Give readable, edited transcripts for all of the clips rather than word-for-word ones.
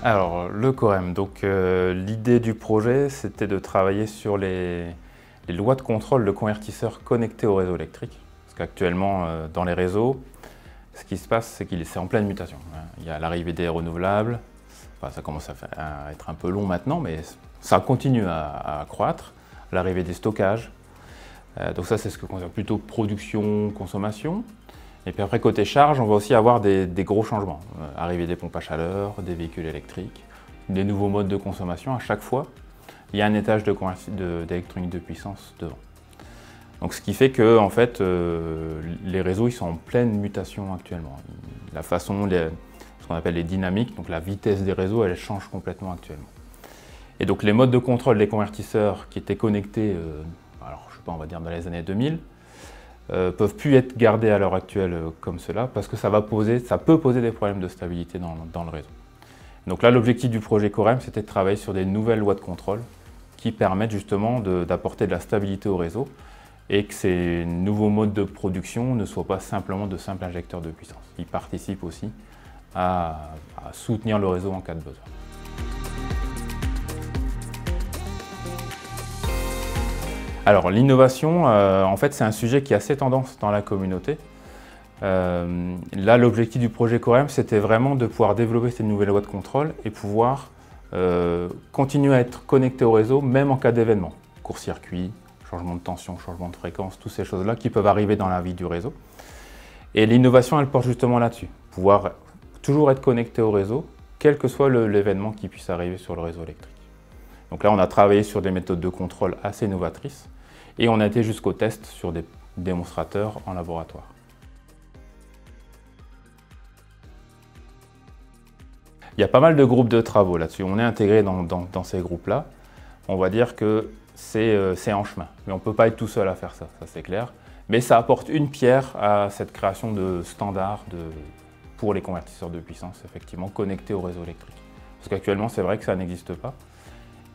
Alors, le Corem, donc l'idée du projet, c'était de travailler sur les lois de contrôle de convertisseurs connectés au réseau électrique. Parce qu'actuellement, dans les réseaux, ce qui se passe, c'est qu'il est en pleine mutation. Il y a l'arrivée des renouvelables, enfin, ça commence à être un peu long maintenant, mais ça continue à croître. L'arrivée des stockages, donc ça c'est ce que concerne plutôt production, consommation. Et puis après, côté charge, on va aussi avoir des gros changements. Arrivée des pompes à chaleur, des véhicules électriques, des nouveaux modes de consommation. À chaque fois, il y a un étage d'électronique de puissance devant. Donc ce qui fait que en fait, les réseaux ils sont en pleine mutation actuellement. La façon, ce qu'on appelle les dynamiques, donc la vitesse des réseaux, elle change complètement actuellement. Et donc les modes de contrôle des convertisseurs qui étaient connectés, alors je sais pas, on va dire dans les années 2000, peuvent plus être gardés à l'heure actuelle comme cela parce que ça peut poser des problèmes de stabilité dans le réseau. Donc là, l'objectif du projet Corem, c'était de travailler sur des nouvelles lois de contrôle qui permettent justement d'apporter de la stabilité au réseau et que ces nouveaux modes de production ne soient pas simplement de simples injecteurs de puissance. Ils participent aussi à soutenir le réseau en cas de besoin. Alors l'innovation, en fait, c'est un sujet qui a assez tendance dans la communauté. Là, l'objectif du projet Corem, c'était vraiment de pouvoir développer ces nouvelles lois de contrôle et pouvoir continuer à être connecté au réseau, même en cas d'événement. Court-circuit, changement de tension, changement de fréquence, toutes ces choses-là qui peuvent arriver dans la vie du réseau. Et l'innovation, elle porte justement là-dessus. Pouvoir toujours être connecté au réseau, quel que soit l'événement qui puisse arriver sur le réseau électrique. Donc là, on a travaillé sur des méthodes de contrôle assez novatrices et on a été jusqu'au test sur des démonstrateurs en laboratoire. Il y a pas mal de groupes de travaux là-dessus. On est intégré dans ces groupes-là. On va dire que c'est en chemin. Mais on ne peut pas être tout seul à faire ça c'est clair. Mais ça apporte une pierre à cette création de standards pour les convertisseurs de puissance, effectivement, connectés au réseau électrique. Parce qu'actuellement, c'est vrai que ça n'existe pas.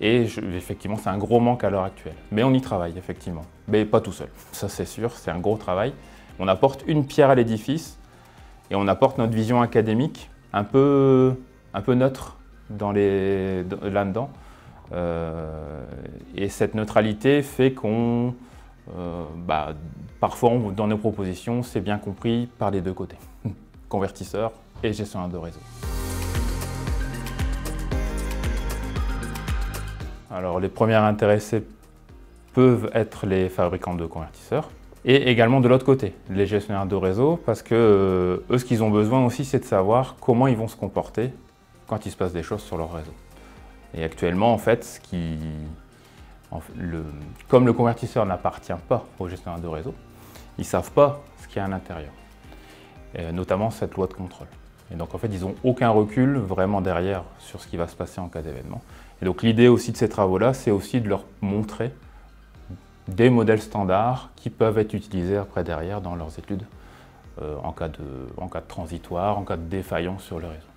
Et effectivement, c'est un gros manque à l'heure actuelle. Mais on y travaille, effectivement. Mais pas tout seul, ça c'est sûr, c'est un gros travail. On apporte une pierre à l'édifice et on apporte notre vision académique un peu neutre là-dedans. Et cette neutralité fait qu'on, parfois dans nos propositions, c'est bien compris par les deux côtés, convertisseurs et gestionnaire de réseau. Alors les premiers intéressés peuvent être les fabricants de convertisseurs et également de l'autre côté, les gestionnaires de réseau, parce que eux, ce qu'ils ont besoin aussi, c'est de savoir comment ils vont se comporter quand il se passe des choses sur leur réseau. Et actuellement, en fait, comme le convertisseur n'appartient pas au gestionnaire de réseau, ils ne savent pas ce qu'il y a à l'intérieur, notamment cette loi de contrôle. Et donc en fait, ils n'ont aucun recul vraiment derrière sur ce qui va se passer en cas d'événement. Et donc l'idée aussi de ces travaux-là, c'est aussi de leur montrer des modèles standards qui peuvent être utilisés après derrière dans leurs études en cas de transitoire, en cas de défaillance sur le réseau.